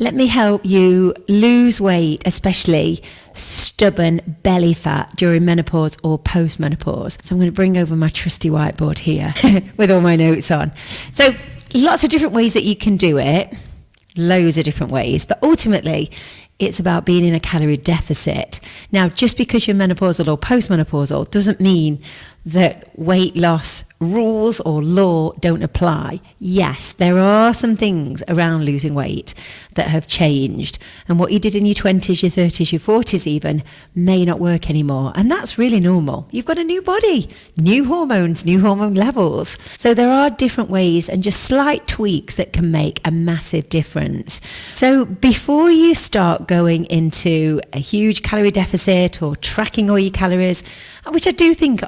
Let me help you lose weight, especially stubborn belly fat during menopause or post-menopause. So I'm going to bring over my trusty whiteboard here with all my notes on. So lots of different ways that you can do it, loads of different ways, but ultimately it's about being in a calorie deficit. Now, just because you're menopausal or postmenopausal doesn't mean that weight loss rules or law don't apply. Yes, there are some things around losing weight that have changed, and what you did in your 20s, your 30s, your 40s even may not work anymore, and that's really normal. You've got a new body, new hormones, new hormone levels. So there are different ways and just slight tweaks that can make a massive difference. So before you start going into a huge calorie deficit or tracking all your calories, which I do think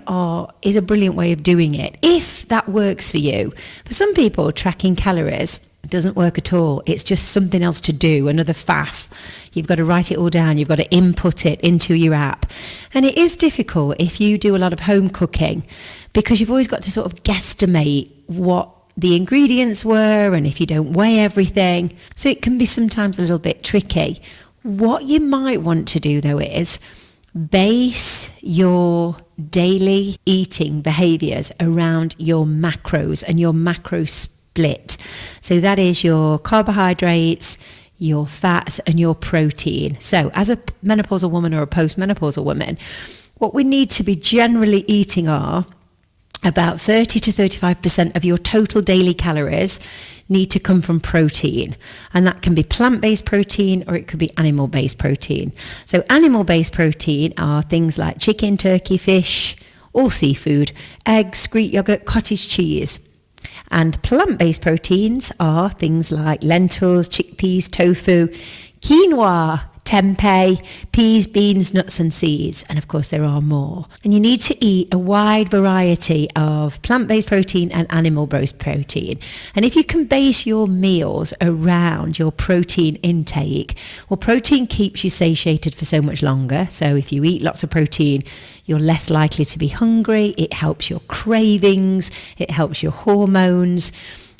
is a brilliant way of doing it, if that works for you. For some people, tracking calories doesn't work at all. It's just something else to do, another faff. You've got to write it all down. You've got to input it into your app. And it is difficult if you do a lot of home cooking, because you've always got to sort of guesstimate what the ingredients were and if you don't weigh everything. So it can be sometimes a little bit tricky. What you might want to do though is base your daily eating behaviors around your macros and your macro split. So that is your carbohydrates, your fats and your protein. So as a menopausal woman or a postmenopausal woman, what we need to be generally eating are about 30 to 35% of your total daily calories need to come from protein. And that can be plant-based protein or it could be animal-based protein. So animal-based protein are things like chicken, turkey, fish, all seafood, eggs, Greek yogurt, cottage cheese. And plant-based proteins are things like lentils, chickpeas, tofu, quinoa, tempeh, peas, beans, nuts and seeds, and of course there are more. And you need to eat a wide variety of plant-based protein and animal-based protein. And if you can base your meals around your protein intake, well, protein keeps you satiated for so much longer. So if you eat lots of protein, you're less likely to be hungry. It helps your cravings, it helps your hormones.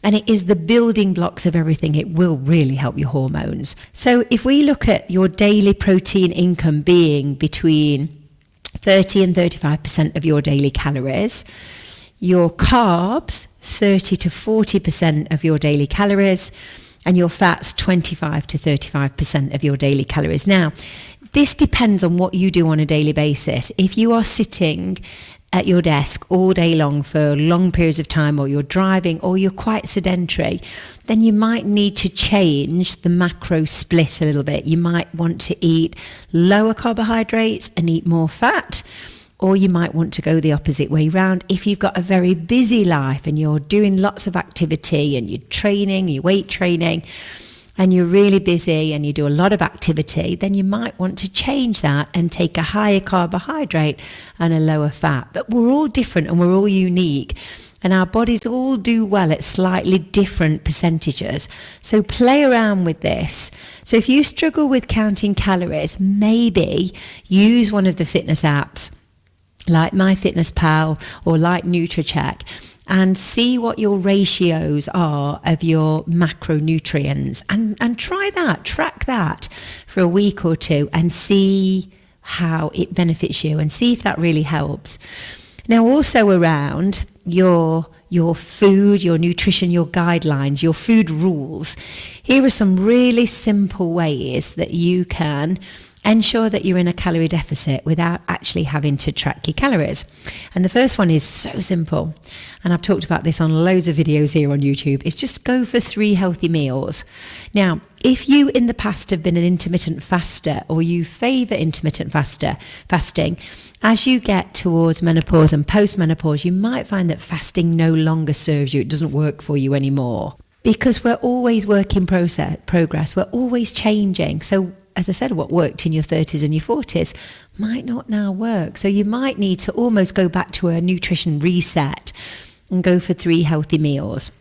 And it is the building blocks of everything. It will really help your hormones. So if we look at your daily protein income being between 30 and 35% of your daily calories, your carbs, 30 to 40% of your daily calories, and your fats, 25 to 35% of your daily calories. Now, this depends on what you do on a daily basis. If you are sitting at your desk all day long for long periods of time, or you're driving, or you're quite sedentary, then you might need to change the macro split a little bit. You might want to eat lower carbohydrates and eat more fat, or you might want to go the opposite way round. If you've got a very busy life and you're doing lots of activity and you're training, you're weight training, and you're really busy and you do a lot of activity, then you might want to change that and take a higher carbohydrate and a lower fat. But we're all different and we're all unique, and our bodies all do well at slightly different percentages. So play around with this. So if you struggle with counting calories, maybe use one of the fitness apps like MyFitnessPal or like NutriCheck, and see what your ratios are of your macronutrients, and try that, track that for a week or two and see how it benefits you and see if that really helps. Now also around your food, your nutrition, your guidelines, your food rules, here are some really simple ways that you can ensure that you're in a calorie deficit without actually having to track your calories. And the first one is so simple, and I've talked about this on loads of videos here on YouTube. It's just go for 3 healthy meals. Now, if you in the past have been an intermittent faster, or you favour intermittent fasting, as you get towards menopause and post-menopause, you might find that fasting no longer serves you. It doesn't work for you anymore, because we're always work in progress. We're always changing. So as I said, what worked in your 30s and your 40s might not now work. So you might need to almost go back to a nutrition reset and go for 3 healthy meals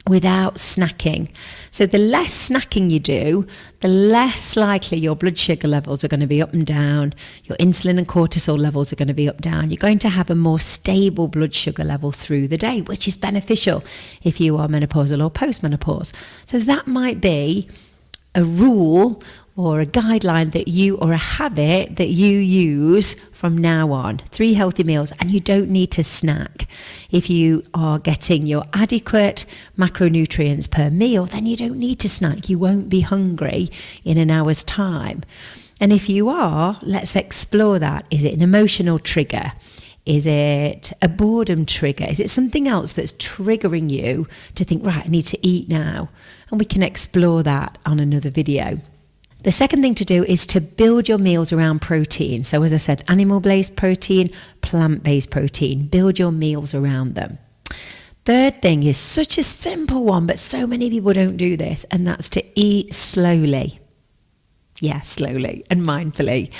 without snacking. So the less snacking you do, the less likely your blood sugar levels are going to be up and down. Your insulin and cortisol levels are going to be up and down. You're going to have a more stable blood sugar level through the day, which is beneficial if you are menopausal or postmenopause. So that might be a rule or a guideline that you, or a habit that you use from now on. 3 healthy meals, and you don't need to snack. If you are getting your adequate macronutrients per meal, then you don't need to snack. You won't be hungry in an hour's time. And if you are, let's explore that. Is it an emotional trigger? Is it a boredom trigger? Is it something else that's triggering you to think, right, I need to eat now? And we can explore that on another video. The second thing to do is to build your meals around protein. So as I said, animal-based protein, plant-based protein. Build your meals around them. Third thing is such a simple one, but so many people don't do this, and that's to eat slowly. Yeah, slowly and mindfully.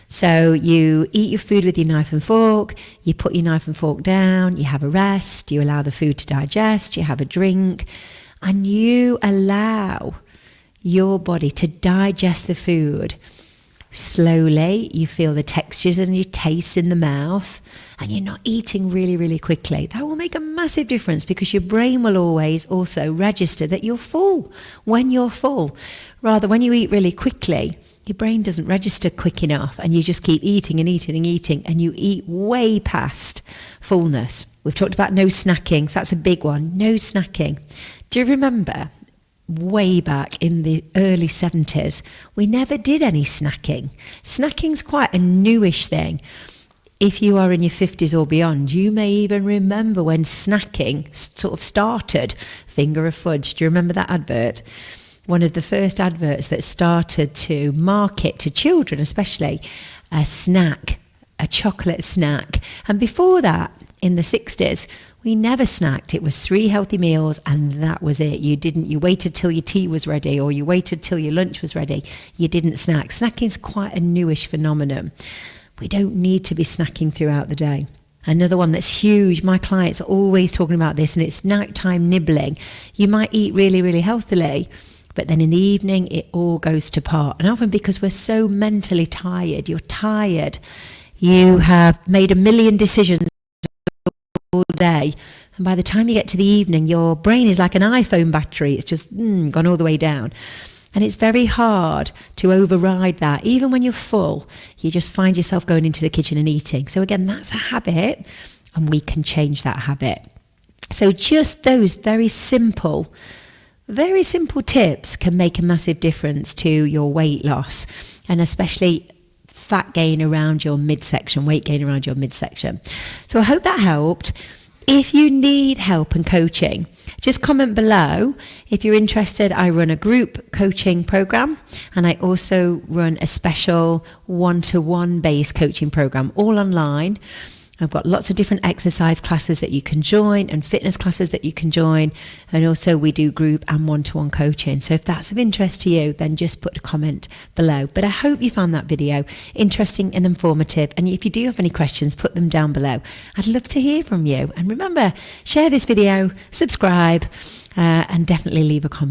So you eat your food with your knife and fork, you put your knife and fork down, you have a rest, you allow the food to digest, you have a drink, and you allow your body to digest the food slowly. You feel the textures and your tastes in the mouth, and you're not eating really, really quickly. That will make a massive difference, because your brain will always also register that you're full when you're full. Rather, when you eat really quickly, your brain doesn't register quick enough, and you just keep eating and eating and eating, and you eat way past fullness. We've talked about no snacking, so that's a big one. No snacking. Do you remember way back in the early 70s, we never did any snacking? Snacking's quite a newish thing. If you are in your 50s or beyond, you may even remember when snacking sort of started. Finger of fudge. Do you remember that advert? One of the first adverts that started to market to children, especially, a snack, a chocolate snack. And before that, in the 60s, we never snacked. It was 3 healthy meals, and that was it. You waited till your tea was ready, or you waited till your lunch was ready. You didn't snack. Snacking is quite a newish phenomenon. We don't need to be snacking throughout the day. Another one that's huge, my clients are always talking about this, and it's nighttime nibbling. You might eat really, really healthily, but then in the evening, it all goes to pot. And often because we're so mentally tired, you're tired, you have made a million decisions all day, and by the time you get to the evening, your brain is like an iPhone battery. It's just gone all the way down, and it's very hard to override that. Even when you're full, you just find yourself going into the kitchen and eating. So again, that's a habit, and we can change that habit. So just those very simple tips can make a massive difference to your weight loss, and especially fat gain around your midsection, weight gain around your midsection. So I hope that helped. If you need help and coaching, just comment below. If you're interested, I run a group coaching program, and I also run a special one-to-one based coaching program, all online. I've got lots of different exercise classes that you can join, and fitness classes that you can join, and also we do group and one-to-one coaching. So if that's of interest to you, then just put a comment below. But I hope you found that video interesting and informative, and if you do have any questions, put them down below. I'd love to hear from you, and remember, share this video, subscribe, and definitely leave a comment.